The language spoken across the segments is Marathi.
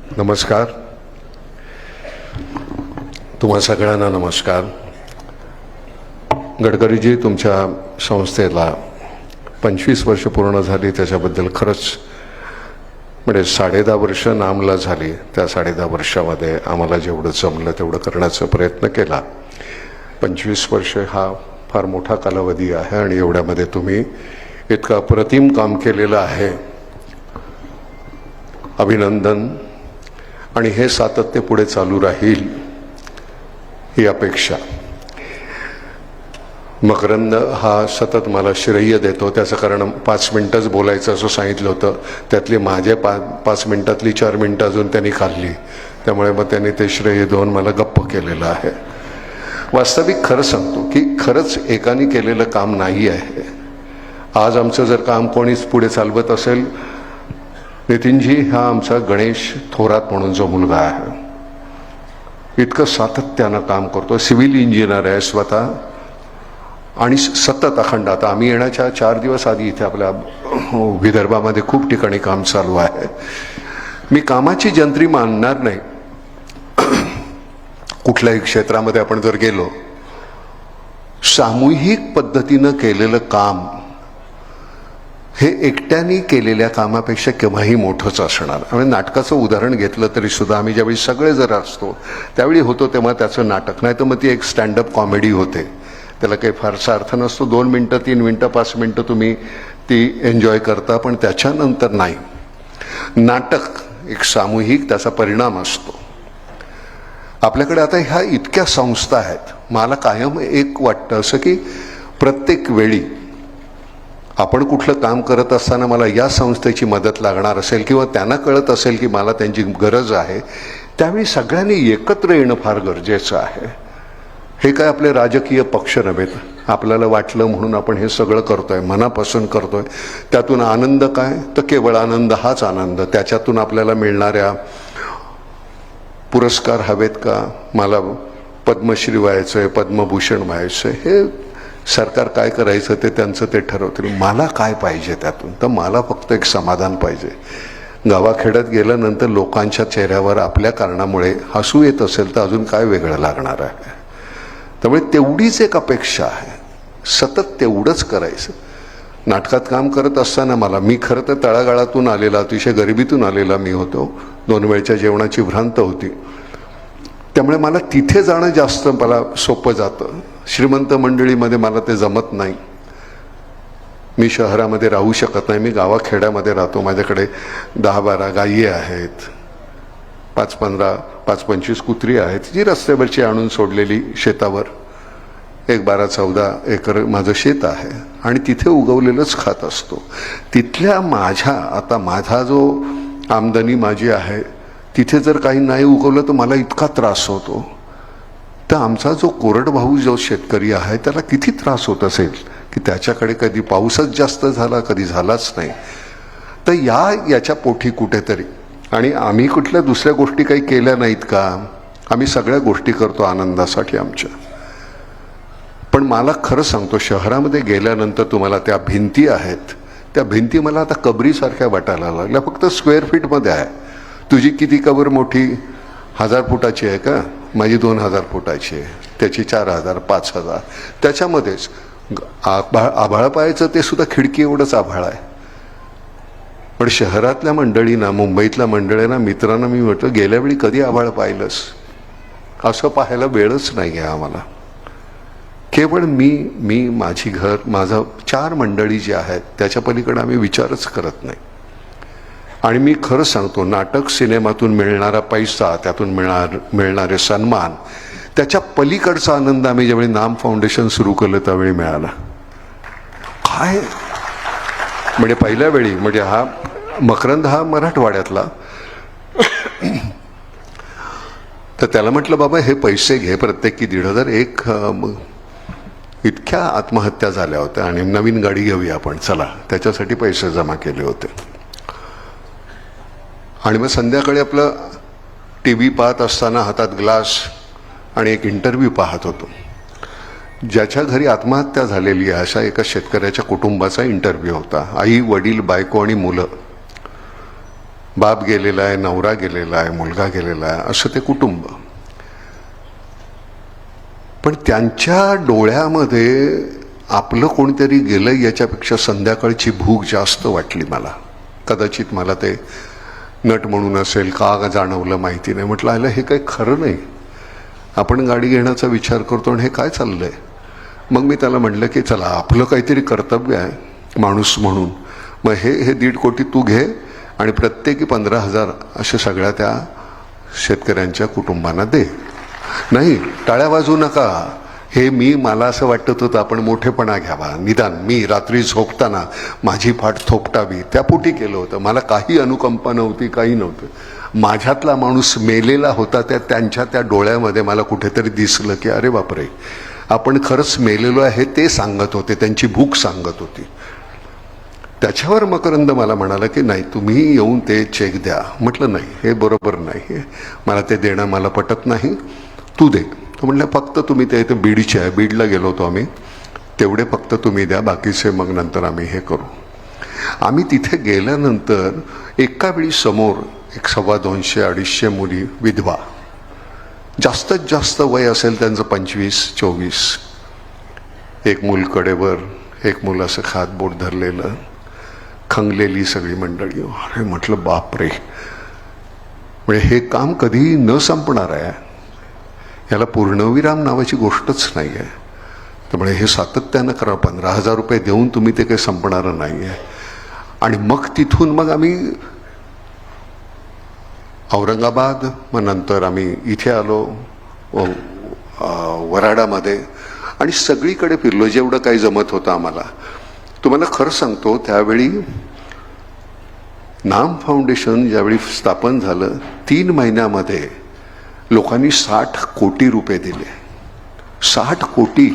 नमस्कार. तुम्हा सगळ्यांना नमस्कार. गडकरीजी, तुमच्या संस्थेला 25 वर्ष पूर्ण झाली, त्याच्याबद्दल खरंच म्हणजे 10.5 वर्ष नामला झाली. त्या 10.5 वर्षामध्ये आम्हाला जेवढं जमलं तेवढं करण्याचा प्रयत्न केला. 25 वर्ष हा फार मोठा कालावधी आहे आणि एवढ्यामध्ये तुम्ही इतकं अप्रतिम काम केलेलं आहे. अभिनंदन. आणि हे सातत्य पुढे चालू राहील ही अपेक्षा. मकरंद हा सतत मला श्रेय देतो, त्याचं कारण 5 मिनिटंच बोलायचं असं सांगितलं होतं, त्यातली माझे 5 मिनिटातली 4 मिनिटं अजून त्यांनी खाल्ली, त्यामुळे मग त्यांनी ते श्रेय देऊन मला गप्प केलेलं आहे. वास्तविक खरं सांगतो की खरंच एकाने केलेलं काम नाही आहे. आज आमचं जर काम कोणीच पुढे चालवत असेल, नितीनजी हा आमचा गणेश थोरात म्हणून जो मुलगा आहे, इतकं सातत्यानं काम करतो. सिव्हिल इंजिनियर आहे स्वतः आणि सतत अखंड. आता आम्ही येण्याच्या 4 दिवस आधी इथे आपल्या विदर्भामध्ये खूप ठिकाणी काम चालू आहे. मी कामाची जंत्री मानणार नाही. कुठल्याही क्षेत्रामध्ये आपण जर गेलो, सामूहिक पद्धतीनं केलेलं काम हे एकट्याने केलेल्या कामापेक्षा केव्हाही मोठंच असणार. आम्ही नाटकाचं उदाहरण घेतलं तरी सुद्धा आम्ही ज्यावेळी सगळे जर असतो त्यावेळी होतो तेव्हा त्याचं नाटक, नाही तर मग ती एक स्टँडअप कॉमेडी होते. त्याला काही फारसा अर्थ नसतो. 2 मिनटं 3 मिनटं 5 मिनटं तुम्ही ती एन्जॉय करता, पण त्याच्यानंतर नाही. नाटक एक सामूहिक त्याचा परिणाम असतो. आपल्याकडे आता ह्या इतक्या संस्था आहेत. मला कायम एक वाटतं असं की प्रत्येक वेळी आपण कुठलं काम करत असताना मला या संस्थेची मदत लागणार असेल किंवा त्यांना कळत असेल की मला त्यांची गरज आहे, त्यावेळी सगळ्यांनी एकत्र येणं फार गरजेचं आहे. हे काय आपले राजकीय पक्ष नव्हेत. आपल्याला वाटलं म्हणून आपण हे सगळं करतोय, मनापासून करतोय. त्यातून आनंद काय, तर केवळ आनंद हाच आनंद. त्याच्यातून आपल्याला मिळणाऱ्या पुरस्कार हवेत का, मला पद्मश्री व्हायचंय, पद्मभूषण व्हायचंय, हे सरकार काय करायचं ते त्यांचं ते ठरवतील. मला काय पाहिजे त्यातून, तर मला फक्त एक समाधान पाहिजे. गावाखेड्यात गेल्यानंतर लोकांच्या चेहऱ्यावर आपल्या कारणामुळे हसू येत असेल तर अजून काय वेगळं लागणार आहे. त्यामुळे तेवढीच एक अपेक्षा आहे, सतत तेवढंच करायचं. नाटकात काम करत असताना मी खरं तर तळागाळातून आलेला, अतिशय गरिबीतून आलेला मी होतो. 2 वेळच्या जेवणाची भ्रांत होती, त्यामुळे मला तिथे जाणं जास्त मला सोपं जातं. श्रीमंत मंडळीमध्ये मला ते जमत नाही. मी शहरामध्ये राहू शकत नाही, मी गावाखेड्यामध्ये राहतो. माझ्याकडे 10-12 गायी आहेत, 5-15-25 कुत्री आहेत, जी रस्त्यावरची आणून सोडलेली शेतावर. 12-14 एकर माझं शेत आहे आणि तिथे उगवलेलंच खात असतो. तिथल्या आता माझा जो आमदनी माझी आहे, तिथे जर काही नाही उगवलं तर मला इतका त्रास होतो. तर आमचा जो कोरडवाहू जो शेतकरी आहे त्याला किती त्रास होत असेल की त्याच्याकडे कधी पाऊसच जास्त झाला, कधी झालाच नाही. तर याच्या पोटी कुठेतरी, आणि आम्ही कुठल्या दुसऱ्या गोष्टी काही केल्या नाहीत का? आम्ही सगळ्या गोष्टी करतो आनंदासाठी आमच्या. पण मला खरं सांगतो, शहरामध्ये गेल्यानंतर तुम्हाला त्या भिंती आहेत, त्या भिंती मला आता कबरीसारख्या वाटायला लागल्या. फक्त स्क्वेअर फीटमध्ये आहे. तुझी किती कबर मोठी? 1000 फुटाची आहे का? माझी 2000 फुटाची आहे. त्याची 4000 5000. त्याच्यामध्येच आभाळ पाहायचं ते सुद्धा खिडकी एवढंच आभाळ आहे. पण शहरातल्या मंडळींना, मुंबईतल्या मंडळींना, मित्रांना मी म्हटलं, गेल्या वेळी कधी आभाळ पाहिलंस? असं पाहायला वेळच नाही आहे आम्हाला. केवळ मी माझी घर, माझं 4 मंडळी जी आहेत त्याच्या पलीकडे आम्ही विचारच करत नाही. आणि मी खरं सांगतो, नाटक सिनेमातून मिळणारा पैसा, त्यातून मिळणारे सन्मान, त्याच्या पलीकडचा आनंद आम्ही ज्यावेळी नाम फाउंडेशन सुरू केलं त्यावेळी मिळाला. काय म्हणजे पहिल्या वेळी, म्हणजे हा मकरंद हा मराठवाड्यातला, तर त्याला म्हटलं, बाबा हे पैसे घे, प्रत्येकी 1500. इतक्या आत्महत्या झाल्या होत्या आणि नवीन गाडी घेऊया आपण, चला, त्याच्यासाठी पैसे जमा केले होते. आणि मग संध्याकाळी आपलं TV पाहत असताना हातात ग्लास आणि एक इंटरव्ह्यू पाहत होतो. ज्याच्या घरी आत्महत्या झालेली आहे अशा एका शेतकऱ्याच्या कुटुंबाचा इंटरव्ह्यू होता. आई, वडील, बायको आणि मुलं. बाप गेलेला आहे, नवरा गेलेला आहे, मुलगा गेलेला आहे, असं ते कुटुंब. पण त्यांच्या डोळ्यामध्ये आपलं कोणीतरी गेलं याच्यापेक्षा संध्याकाळची भूक जास्त वाटली मला. कदाचित मला ते नट म्हणून असेल का जाणवलं माहिती नाही. म्हटलं आलं हे काही खरं नाही. आपण गाडी घेण्याचा विचार करतो आणि हे काय चाललंय. मग मी त्याला म्हटलं की चला आपलं काहीतरी कर्तव्य आहे माणूस म्हणून, मग हे 1.5 कोटी तू घे आणि प्रत्येकी 15,000 अशा सगळ्या त्या शेतकऱ्यांच्या कुटुंबांना दे. नाही टाळ्या वाजवू नका. हे मला असं वाटत होतं आपण मोठेपणा घ्यावा, निदान मी रात्री झोपताना माझी फाट थोपटावी त्यापोटी केलं होतं. मला काही अनुकंपा नव्हती, काही नव्हतं. माझ्यातला माणूस मेलेला होता, त्यांच्या त्या डोळ्यामध्ये मला कुठेतरी दिसलं की अरे बापरे आपण खरंच मेलेलो आहे ते सांगत होते, त्यांची भूक सांगत होती. त्याच्यावर मकरंद मला म्हणाला की नाही तुम्ही येऊन ते चेक द्या. म्हटलं नाही हे बरोबर नाही, मला ते देणं मला पटत नाही, तू दे. तो म्हटलं फक्त तुम्ही ते इथं बीडचे आहे, बीडला गेलो होतो आम्ही, तेवढे फक्त तुम्ही द्या, बाकीचे मग नंतर आम्ही हे करू. आम्ही तिथे गेल्यानंतर एका वेळी समोर 125-250 मुली विधवा, जास्तीत जास्त वय असेल त्यांचं 25-24, एक मूल कडेवर, एक मूल असं खात बोट धरलेलं, खंगलेली सगळी मंडळी. अरे म्हटलं बापरे, म्हणजे हे काम कधी न संपणार आहे, याला पूर्णविराम नावाची गोष्टच नाही आहे. त्यामुळे हे सातत्यानं करा. 15,000 रुपये देऊन तुम्ही ते काही संपणारं नाही आहे. आणि मग तिथून मग आम्ही औरंगाबाद, मग नंतर आम्ही इथे आलो वराडामध्ये आणि सगळीकडे फिरलो जेवढं काही जमत होतं आम्हाला. तुम्हाला खरं सांगतो त्यावेळी नाम फाउंडेशन ज्यावेळी स्थापन झालं 3 महिन्यामध्ये लोकांनी 60 कोटी रुपये दिले. 60 कोटी.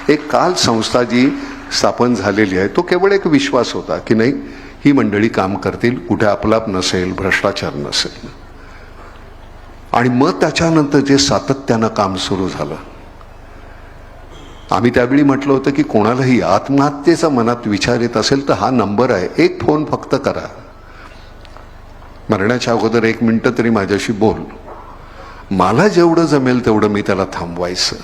एक काल संस्था जी स्थापन झालेली आहे तो केवळ एक विश्वास होता की नाही ही मंडळी काम करतील, कुठे आपलाप नसेल, भ्रष्टाचार नसेल. आणि मग त्याच्यानंतर जे सातत्यानं काम सुरू झालं. आम्ही त्यावेळी म्हटलं होतं की कोणालाही आत्महत्येचा मनात विचार येत असेल तर हा नंबर आहे, एक फोन फक्त करा, मरण्याच्या अगोदर 1 मिनिटं तरी माझ्याशी बोल. मला जेवढं जमेल तेवढं मी त्याला थांबवायचं.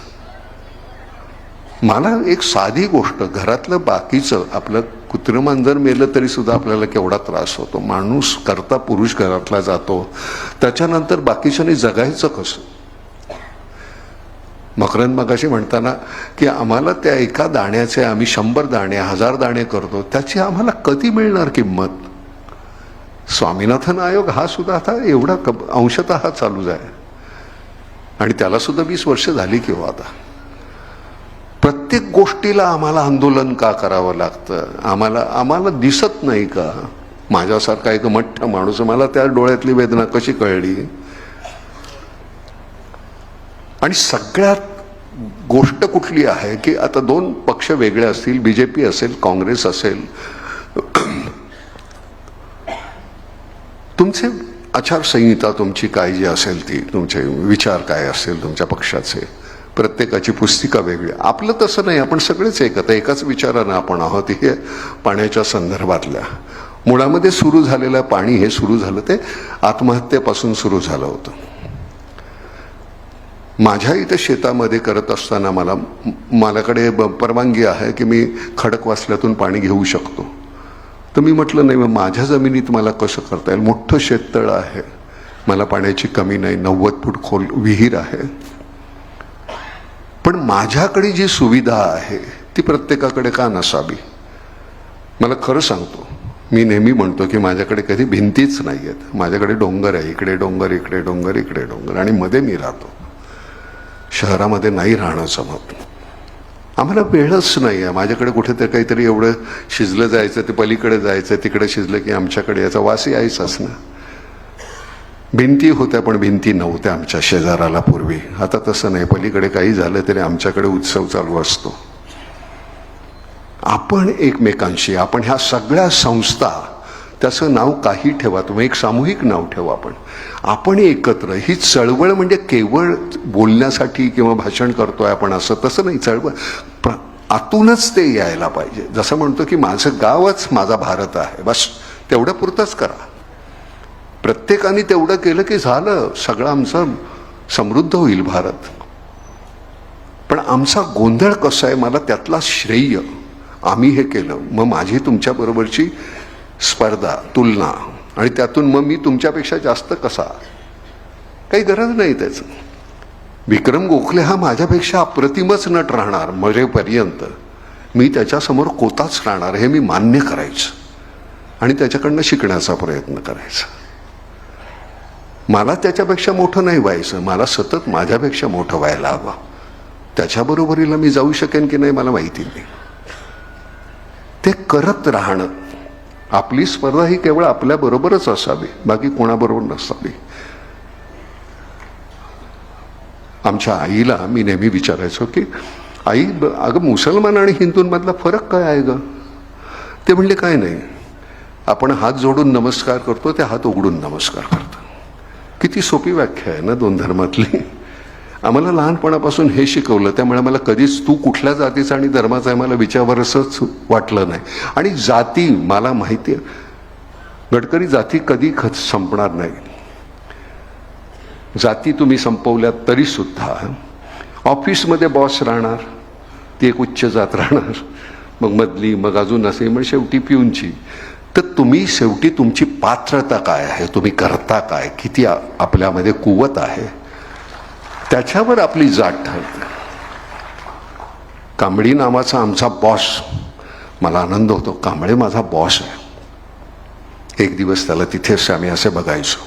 मला एक साधी गोष्ट, घरातलं बाकीचं आपलं कुत्रं मांजर मेलं तरी सुद्धा आपल्याला केवढा त्रास होतो. माणूस करता पुरुष घरातला जातो, त्याच्यानंतर बाकीच्याने जगायचं कसं. मकरंद मगाशी म्हणताना की आम्हाला त्या एका दाण्याचे आम्ही 100 दाणे 1000 दाणे करतो, त्याची आम्हाला कधी मिळणार किंमत. स्वामीनाथन आयोग हा सुद्धा आता एवढा अंशतः चालूच आहे आणि त्याला सुद्धा 20 वर्ष झाली किंवा आता. प्रत्येक गोष्टीला आम्हाला आंदोलन का करावं लागतं. आम्हाला दिसत नाही का. माझ्यासारखा एक मठ्ठ माणूस, मला त्या डोळ्यातली वेदना कशी कळली. आणि सगळ्यात गोष्ट कुठली आहे की आता 2 पक्ष वेगळे असतील, बीजेपी असेल, काँग्रेस असेल, तुमचे आचारसंहिता तुमची काय जी असेल ती, तुमचे विचार काय असेल तुमच्या पक्षाचे, प्रत्येकाची पुस्तिका वेगळी. आपलं तसं नाही, आपण सगळेच एकाच विचारानं आपण आहोत. हे पाण्याच्या संदर्भातल्या मुळामध्ये सुरू झालेलं पाणी हे सुरू झालं ते आत्महत्येपासून सुरू झालं होतं. माझ्या इथे शेतामध्ये करत असताना माझ्याकडे परवानगी आहे की मी खडकवासल्यातून पाणी घेऊ शकतो. तर मी म्हटलं नाही, मग माझ्या जमिनीत मला कसं करता येईल. मोठं शेततळं आहे, मला पाण्याची कमी नाही, 90 फूट खोल विहीर आहे. पण माझ्याकडे जी सुविधा आहे ती प्रत्येकाकडे का नसावी. मला खरं सांगतो, मी नेहमी म्हणतो की माझ्याकडे कधी भिंतीच नाही आहेत. माझ्याकडे डोंगर आहे, इकडे डोंगर, इकडे डोंगर, इकडे डोंगर, आणि मध्ये मी राहतो. शहरामध्ये नाही राहणं जमत. आम्हाला वेळच नाही आहे. माझ्याकडे कुठेतरी काहीतरी एवढं शिजलं जायचं, ते पलीकडे जायचं, तिकडे शिजलं की आमच्याकडे याचा वास यायचाच ना. भिंती होत्या पण भिंती नव्हत्या आमच्या शेजाराला पूर्वी. आता तसं नाही, पलीकडे काही झालं तरी आमच्याकडे उत्सव चालू असतो. आपण एकमेकांशी, आपण ह्या सगळ्या संस्था, त्याचं नाव काही ठेवा तुम्ही, एक सामूहिक नाव ठेवा. आपण एकत्र ही चळवळ म्हणजे केवळ बोलण्यासाठी किंवा भाषण करतोय आपण असं तसं नाही. चळवळ आतूनच ते यायला पाहिजे. जसं म्हणतो की माझं गावच माझा भारत आहे, बस तेवढं पुरतंच करा. प्रत्येकाने तेवढं केलं की झालं, सगळं आमचं समृद्ध होईल भारत. पण आमचा गोंधळ कसा आहे, मला त्यातला श्रेय, आम्ही हे केलं, मग माझी तुमच्याबरोबरची स्पर्धा, तुलना, आणि त्यातून मग मी तुमच्यापेक्षा जास्त कसा, काही गरज नाही त्याचं. विक्रम गोखले हा माझ्यापेक्षा अप्रतिमच नट राहणार मरेपर्यंत, मी त्याच्यासमोर कोताच राहणार हे मी मान्य करायचं आणि त्याच्याकडनं शिकण्याचा प्रयत्न करायचा. मला त्याच्यापेक्षा मोठं नाही व्हायचं, मला सतत माझ्यापेक्षा मोठं व्हायला हवं. त्याच्याबरोबरीला मी जाऊ शकेन की नाही मला माहिती नाही. ते करत राहणं, आपली स्पर्धा ही केवळ आपल्याबरोबरच असावी, बाकी कोणाबरोबर नसावी. आमच्या आईला मी नेहमी विचारायचो की आई, अगं मुसलमान आणि हिंदूंमधला फरक काय आहे ग? ते म्हणले काय नाही, आपण हात जोडून नमस्कार करतो, ते हात उघडून नमस्कार करतो. किती सोपी व्याख्या आहे ना दोन धर्मातली. आम्हाला लहानपणापासून हे शिकवलं, त्यामुळे मला कधीच तू कुठल्या जातीचा आणि धर्माचा आहे मला विचारावंसंच वाटलं नाही. आणि जाती मला माहिती आहे, गडकरी, जाती कधी संपणार नाही. जाती तुम्ही संपवल्यात तरी सुद्धा ऑफिसमध्ये बॉस राहणार, ती एक उच्च जात राहणार, मग मधली, मग अजून असे, म्हणजे शेवटी पिऊनची. तर तुम्ही शेवटी तुमची पात्रता काय आहे, तुम्ही करता काय, किती आपल्यामध्ये कुवत आहे, त्याच्यावर आपली जात ठरते. कांबळी नावाचा आमचा बॉस, मला आनंद होतो, कांबळे माझा बॉस आहे. एक दिवस त्याला तिथेच आम्ही असे बघायचो.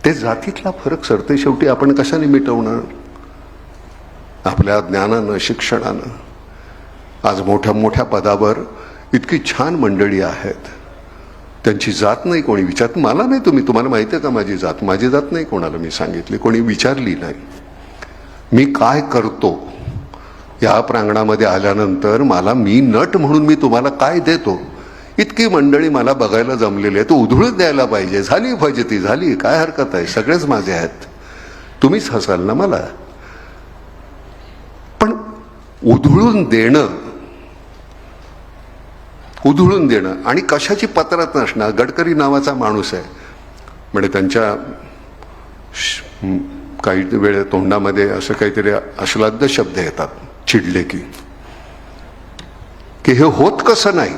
ते जातीतला फरक सरते शेवटी आपण कशाने मिटवणार? आपल्या ज्ञानानं, शिक्षणानं. आज मोठ्या मोठ्या पदावर इतकी छान मंडळी आहेत, त्यांची जात नाही कोणी विचारत. मला नाही, तुम्हाला माहिती आहे का माझी जात? माझी जात नाही कोणाला मी सांगितली, कोणी विचारली नाही. मी काय करतो या प्रांगणामध्ये आल्यानंतर मला, मी नट म्हणून मी तुम्हाला काय देतो, इतकी मंडळी मला बघायला जमलेली आहे, तो उधळून द्यायला पाहिजे. झाली फजिती झाली, काय हरकत आहे, सगळेच माझे आहेत, तुम्हीच हसाल ना मला. पण उधळून देणं आणि कशाची पत्रात नसणार. गडकरी नावाचा माणूस आहे, म्हणजे त्यांच्या काही वेळ तोंडामध्ये असं काहीतरी अश्लाघ्य शब्द येतात चिडले की हे होत कसं नाही,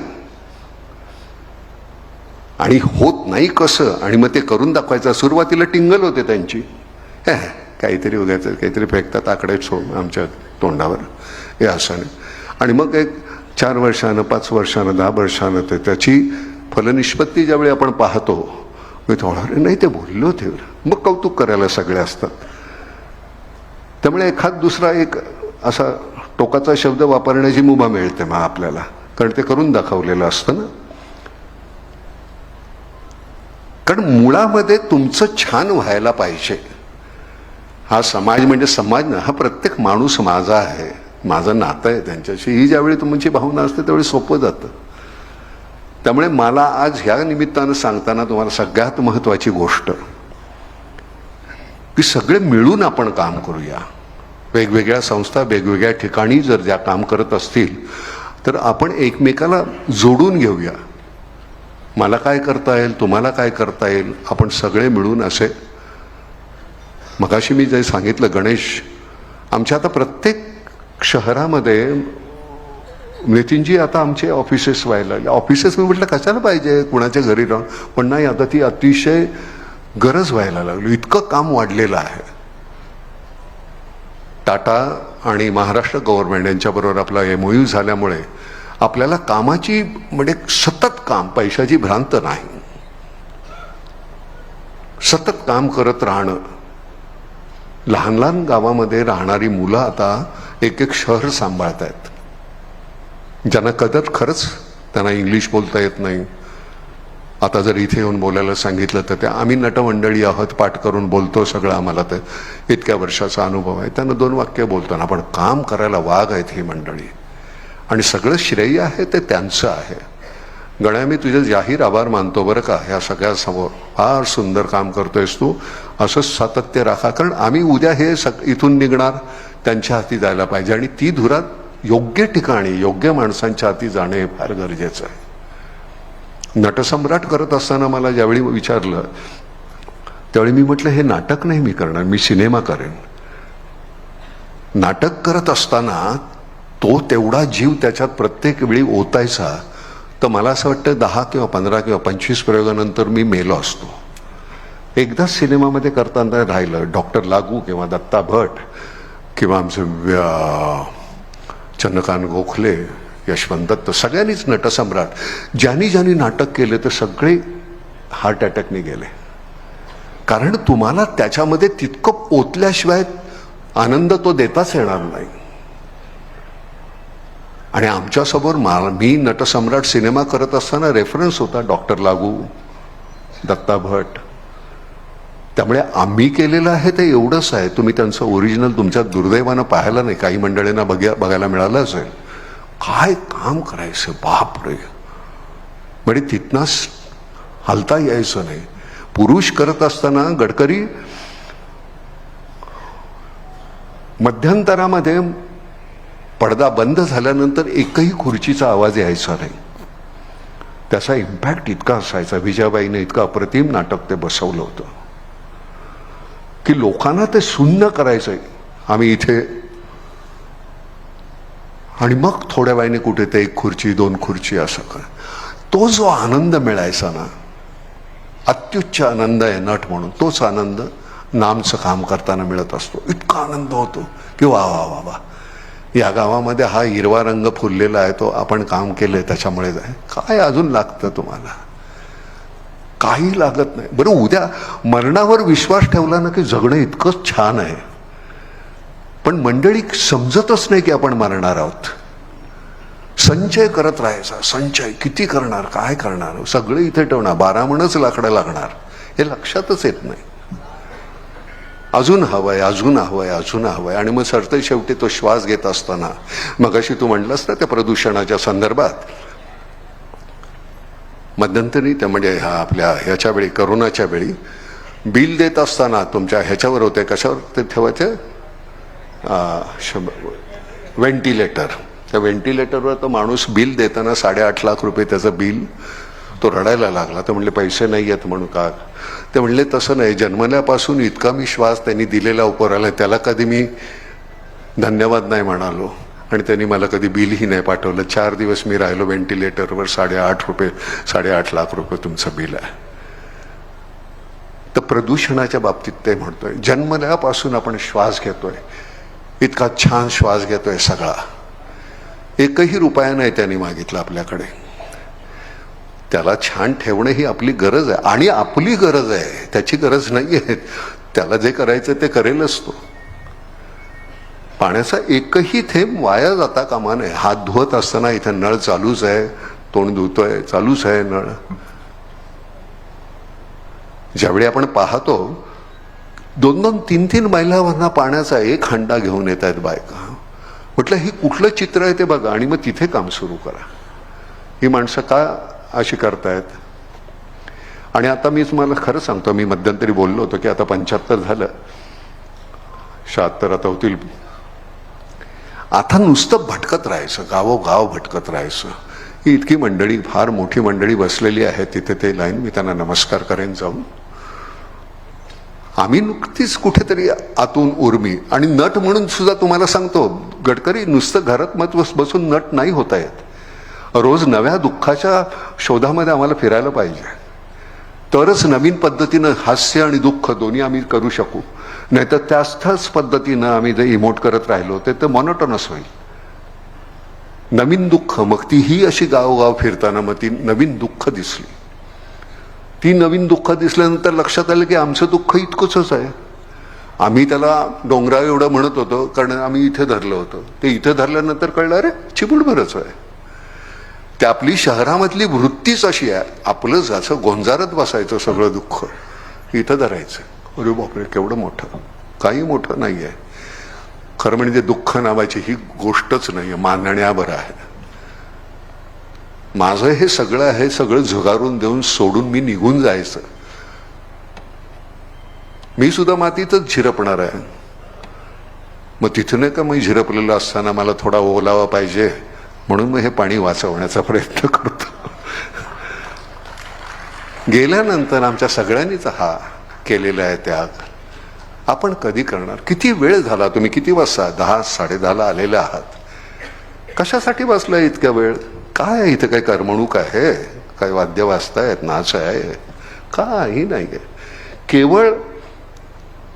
आणि होत नाही कसं, आणि मग ते करून दाखवायचं. सुरुवातीला टिंगल होते त्यांची, काहीतरी उद्याचं काहीतरी फेकतात आकडे आमच्या तोंडावर, हे असं नाही. आणि मग एक 4 वर्षानं, 5 वर्षानं, 10 वर्षानं ते त्याची फलनिष्पत्ती ज्यावेळी आपण पाहतो, मी थोडा नाही ते बोललो होते, मग कौतुक करायला सगळे असतात. त्यामुळे एखाद दुसरा एक असा टोकाचा शब्द वापरण्याची मुभा मिळते मग आपल्याला, कारण ते करून दाखवलेलं असतं ना. कारण मुळामध्ये तुमचं छान व्हायला पाहिजे. हा समाज म्हणजे समाज ना, हा प्रत्येक माणूस माझा आहे, माझं नातं आहे त्यांच्याशी, ही ज्यावेळी तुमची भावना असते त्यावेळी सोपं जातं. त्यामुळे मला आज ह्या निमित्तानं सांगताना तुम्हाला सगळ्यात महत्त्वाची गोष्ट की सगळे मिळून आपण काम करूया. वेगवेगळ्या संस्था वेगवेगळ्या ठिकाणी जर ज्या काम करत असतील तर आपण एकमेकाला जोडून घेऊया. मला काय करता येईल, तुम्हाला काय करता येईल, आपण सगळे मिळून असे. मगाशी मी जे सांगितलं गणेश, आमच्या आता प्रत्येक शहरामध्ये नितीनजी आता आमचे ऑफिसेस व्हायला लागले. ऑफिसेस मी म्हटलं कशाला पाहिजे कुणाच्या घरी राहून, पण नाही, आता ती अतिशय गरज व्हायला लागली, इतकं काम वाढलेलं आहे. टाटा आणि महाराष्ट्र गव्हर्नमेंट यांच्याबरोबर आपला MOU झाल्यामुळे आपल्याला कामाची म्हणजे सतत काम, पैशाची भ्रांत नाही, सतत काम करत राहणं. लहान लहान गावामध्ये राहणारी मुलं आता एक एक शहर सांभाळत आहेत, ज्यांना कदर खरंच त्यांना इंग्लिश बोलता येत नाही. आता जर इथे येऊन बोलायला सांगितलं तर ते आम्ही नटमंडळी आहोत, पाठ करून बोलतो सगळं, आम्हाला तर इतक्या वर्षाचा अनुभव आहे. त्यांना 2 वाक्य बोलताना, पण काम करायला वाघ आहेत ही मंडळी, आणि सगळं श्रेय आहे ते त्यांचं आहे. गण्या, मी तुझे जाहीर आभार मानतो बरं का, ह्या सगळ्यासमोर. फार सुंदर काम करतोयस तू, असंच सातत्य राखा. कारण आम्ही उद्या हे इथून निघणार, त्यांच्या हाती जायला पाहिजे, आणि ती धुरा योग्य ठिकाणी योग्य माणसांच्या हाती जाणे फार गरजेचं आहे. नटसम्राट करत असताना मला ज्यावेळी विचारलं त्यावेळी मी म्हटलं हे नाटक नाही मी करणार, मी सिनेमा करेन. नाटक करत असताना तो तेवढा जीव त्याच्यात प्रत्येक वेळी ओतायचा, तर मला असं वाटतं 10 किंवा 15 किंवा 25 प्रयोगानंतर मी मेलो असतो. एकदाच सिनेमामध्ये करताना राहिलं, डॉक्टर लागू किंवा दत्ता भट किंवा आमचे चंद्रकांत गोखले, यशवंत दत्त, सगळ्यांनीच नटसम्राट, ज्यांनी ज्यांनी नाटक केले ते सगळे हार्ट अटॅकने गेले. कारण तुम्हाला त्याच्यामध्ये तितकं ओतल्याशिवाय आनंद तो देताच येणार नाही. आणि आमच्यासमोर मी नटसम्राट सिनेमा करत असताना रेफरन्स होता डॉक्टर लागू, दत्ता भट. त्यामुळे आम्ही केलेलं आहे ते एवढंच आहे. तुम्ही त्यांचं ओरिजिनल तुमच्या दुर्दैवानं पाहायला नाही, काही मंडळींना बघायला मिळालं असेल. काय काम करायचं बापरे, म्हणजे तिथनंच हलता यायचं नाही. पुरुष करत असताना गडकरी मध्यंतरामध्ये पडदा बंद झाल्यानंतर एकही खुर्चीचा आवाज यायचा नाही. त्याचा इम्पॅक्ट इतका असायचा. विजयाबाईने इतकं अप्रतिम नाटक ते बसवलं होतं की लोकांना ते सुन्न करायचंय. आम्ही इथे आणि मग थोड्या वेळाने कुठे ते 1 खुर्ची 2 खुर्ची असं कर. तो जो आनंद मिळायचा ना, अत्युच्च आनंद आहे नट म्हणून, तोच आनंद नामचं काम करताना मिळत असतो. इतका आनंद होतो की वा वा वा वा, या गावामध्ये हा हिरवा रंग फुललेला आहे, तो आपण काम केलंय त्याच्यामुळे आहे. काय अजून लागतं तुम्हाला? काही लागत नाही. बरं, उद्या मरणावर विश्वास ठेवला ना की जगणं इतकं छान आहे. पण मंडळी समजतच नाही की आपण मरणार आहोत. संचय करत राहायचा. संचय किती करणार, काय करणार, सगळं इथे ठेवणार, 12 मनच लाकडं लागणार, हे लक्षातच येत नाही. अजून हवंय, अजून हवंय, अजून हवंय. आणि मग सरते शेवटी तो श्वास घेत असताना, मगाशी तू म्हणलास ना त्या प्रदूषणाच्या संदर्भात, मध्यंतरी त्या म्हणजे आपल्या ह्याच्या वेळी, करोनाच्या वेळी बिल देत असताना तुमच्या ह्याच्यावर होते, कशावर ते ठेवायचे, व्हेंटिलेटर. त्या व्हेंटिलेटरवर तो माणूस बिल देताना 8.5 लाख रुपये त्याचं बिल, तो रडायला लागला. तर म्हणले पैसे नाही आहेत म्हणून. का? ते म्हणले तसं नाही, जन्मल्यापासून इतका मी श्वास त्यांनी दिलेला उपराला, त्याला कधी मी धन्यवाद नाही म्हणालो आणि त्यांनी मला कधी बिलही नाही पाठवलं. 4 दिवस मी राहिलो व्हेंटिलेटरवर, 8.5 लाख रुपये तुमचं बिल आहे. तर प्रदूषणाच्या बाबतीत ते म्हणतोय, जन्मल्यापासून आपण श्वास घेतोय, इतका छान श्वास घेतोय सगळा, 1ही रुपया नाही त्यांनी मागितला आपल्याकडे. त्याला छान ठेवणं ही आपली गरज आहे, आणि आपली गरज आहे, त्याची गरज नाही आहे. त्याला जे करायचं ते करेलच तो. पाण्याचा 1ही थेंब वाया जाता कामा नये. हात धुवत असताना इथे नळ चालूच आहे, तोंड धुतोय चालूच आहे नळ. ज्यावेळी आपण पाहतो 2-2, 3-3 मैलावरना पाण्याचा 1 हंडा घेऊन येत आहेत बायका. म्हटलं हे कुठलं चित्र आहे ते बघा आणि मग तिथे काम सुरू करा. ही माणसं का अशी करतायत? आणि आता मी तुम्हाला खरं सांगतो, मी मध्यंतरी बोललो होतो की आता 75 झालं, 76 आता होतील. आता नुसतं भटकत राहायचं, गावोगाव भटकत राहायचं. ही इतकी मंडळी, फार मोठी मंडळी बसलेली आहे तिथे, ते लाईन, मी त्यांना नमस्कार करेन जाऊन. आम्ही नुकतीच कुठेतरी आतून उर्मी. आणि नट म्हणून सुद्धा तुम्हाला सांगतो, गडकरी नुसतं घरात मत बसून नट नाही होता येत. रोज नव्या दुःखाच्या शोधामध्ये आम्हाला फिरायला पाहिजे, तरच नवीन पद्धतीनं हास्य आणि दुःख दोन्ही आम्ही करू शकू. नाहीतर त्याच पद्धतीनं आम्ही जे इमोट करत राहिलो ते मॉनोटोनस होईल. नवीन दुःख, मग तीही अशी गावोगाव फिरताना मग ती नवीन दुःख दिसली. ती नवीन दुःख दिसल्यानंतर लक्षात आलं की आमचं दुःख इतकंच आहे. आम्ही त्याला डोंगराव एवढं म्हणत होतो कारण आम्ही इथे धरलं होतं. ते इथे धरल्यानंतर कळलं अरे चिमुटभरच आहे. ते आपली शहरामधली वृत्तीच अशी आहे, आपलं असं गोंजारत बसायचं सगळं दुःख, इथं धरायचं. अरे बापरे केवढं मोठं, काही मोठं नाही आहे. खरं म्हणजे दुःख नावाची ही गोष्टच नाही आहे, मानण्यावर आहे. माझं हे सगळं आहे, सगळं झुगारून देऊन सोडून मी निघून जायचं. मी सुद्धा मातीतच झिरपणार आहे. मग तिथं नाही का, मग झिरपलेलं असताना मला थोडा ओलावा पाहिजे म्हणून मग हे पाणी वाचवण्याचा प्रयत्न करतो. गेल्यानंतर आमच्या सगळ्यांनीच हा केलेला आहे त्याग आपण कधी करणार? किती वेळ झाला? तुम्ही किती वाजता? 10 10:30 आलेले आहात. कशासाठी बसलाय इतक्या वेळ? काय इथं काय करमणूक आहे? काय वाद्य वाजतायत? नाच आहे? काही नाही आहे. केवळ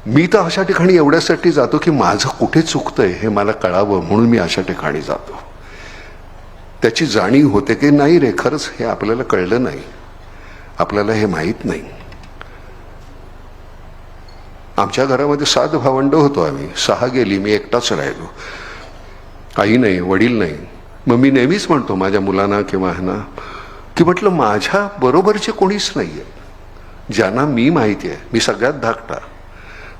मी तर अशा ठिकाणी एवढ्यासाठी जातो की माझं कुठे चुकतंय हे मला कळावं म्हणून मी अशा ठिकाणी जातो. त्याची जाणीव होते की नाही रे, खरंच हे आपल्याला कळलं नाही, आपल्याला हे माहीत नाही. आमच्या घरामध्ये 7 भावंड होतो आम्ही. 6 गेली, मी एकटाच राहिलो. आई नाही, वडील नाही. मग मी नेहमीच म्हणतो माझ्या मुलांना किंवा ह्यांना की म्हटलं माझ्या बरोबरचे कोणीच नाही आहे ज्यांना मी माहिती आहे. मी सगळ्यात धाकटा.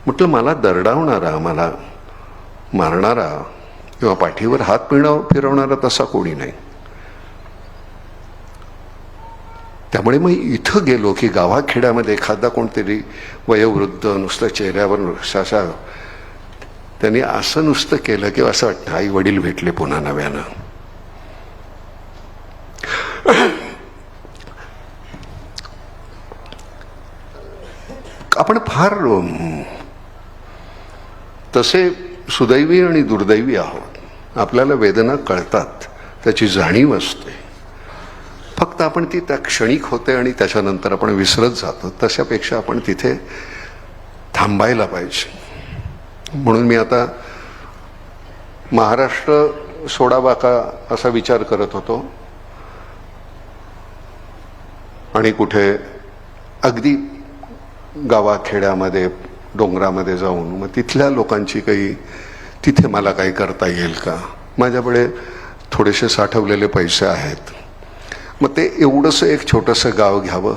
म्हटलं मला दरडावणारा, मला मारणारा किंवा पाठीवर हात फिरवणारा तसा कोणी नाही. त्यामुळे मग इथं गेलो की गावाखेड्यामध्ये एखादा कोणतरी वयोवृद्ध नुसतं चेहऱ्यावर शाशा त्यांनी असं नुसतं केलं की असं वाटतं आई वडील भेटले पुन्हा नव्यानं. आपण फार तसे सुदैवी आणि दुर्दैवी आहोत. आपल्याला वेदना कळतात, त्याची जाणीव असते. फक्त आपण ती त्या क्षणिक होते आणि त्याच्यानंतर आपण विसरत जातो. तशापेक्षा आपण तिथे थांबायला पाहिजे. म्हणून मी आता महाराष्ट्र सोडावा का असा विचार करत होतो आणि कुठे अगदी गावाखेड्यामध्ये डोंगरामध्ये जाऊन मग तिथल्या लोकांची काही तिथे मला काही करता येईल का? माझ्याकडे थोडेसे साठवलेले पैसे आहेत. मग ते एवढंसं एक छोटंसं गाव घ्यावं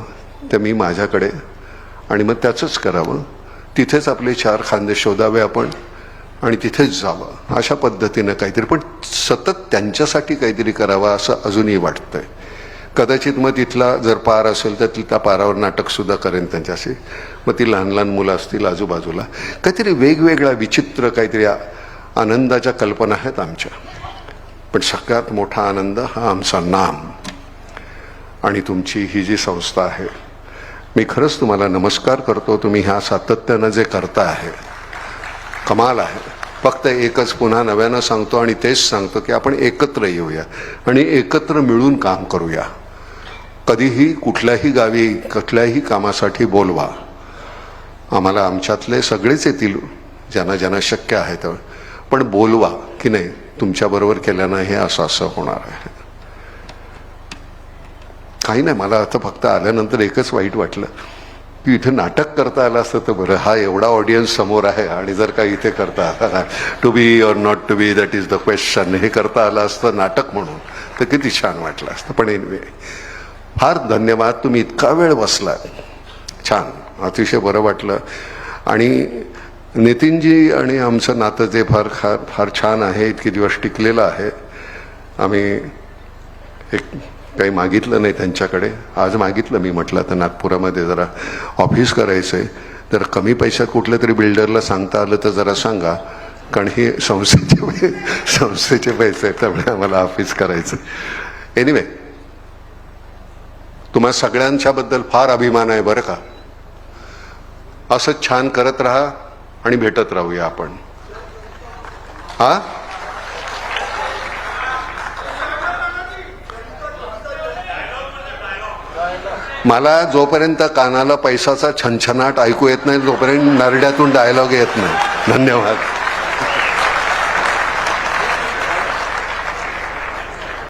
ते मी माझ्याकडे आणि मग त्याचंच करावं. तिथेच आपले 4 खांदे शोधावे आपण आणि तिथेच जावं. अशा पद्धतीनं काहीतरी, पण सतत त्यांच्यासाठी काहीतरी करावं असं अजूनही वाटतंय. कदाचित मग तिथला जर पार असेल तर त्या पारावर नाटकसुद्धा करेन त्यांच्याशी. मग ती लहान लहान मुलं असतील आजूबाजूला, काहीतरी वेगवेगळ्या विचित्र काहीतरी आनंदाच्या कल्पना आहेत आमच्या. पण सगळ्यात मोठा आनंद हा आमचा नाम आणि तुमची ही जी संस्था आहे. मी खरंच तुम्हाला नमस्कार करतो. तुम्ही ह्या सातत्यानं जे करता आहे कमाल आहे. फक्त एकच पुन्हा नव्यानं सांगतो आणि तेच सांगतो की आपण एकत्र येऊया आणि एकत्र मिळून काम करूया. कधीही कुठल्याही गावी कुठल्याही कामासाठी बोलवा. आम्हाला आमच्यातले सगळेच येतील ज्यांना ज्यांना शक्य आहे तर, पण बोलवा की नाही तुमच्याबरोबर केल्यानं हे असं असं होणार आहे. काही नाही, मला आता फक्त आल्यानंतर एकच वाईट वाटलं की इथे नाटक करता आलं असतं तर बरं. हा एवढा ऑडियन्स समोर आहे आणि जर का इथे करता आला to be or not to be that is the question हे करता आलं असतं नाटक म्हणून तर किती छान वाटलं असतं. पण एनिवे फार धन्यवाद. तुम्ही इतका वेळ बसला, छान, अतिशय बरं वाटलं. आणि नितीनजी आणि आमचं नातं जे फार फार छान आहे. इतके दिवस टिकलेलं आहे. आम्ही एक काही मागितलं नाही त्यांच्याकडे. आज मागितलं मी, म्हटलं तर नागपुरामध्ये जरा ऑफिस करायचं आहे तर कमी पैशात कुठल्या तरी बिल्डरला सांगता आलं तर जरा सांगा, कारण हे संस्थेचे पैसे आहेत त्यामुळे आम्हाला ऑफिस करायचं. एनिवे तुम्हा सगळ्यांच्या बद्दल फार अभिमान आहे बरं का. असंच छान करत राहा आणि भेटत राहूया आपण. हा मला जोपर्यंत कानाला पैशाचा छनछनाट ऐकू येत नाही तोपर्यंत नरड्यातून डायलॉग येत नाही. धन्यवाद.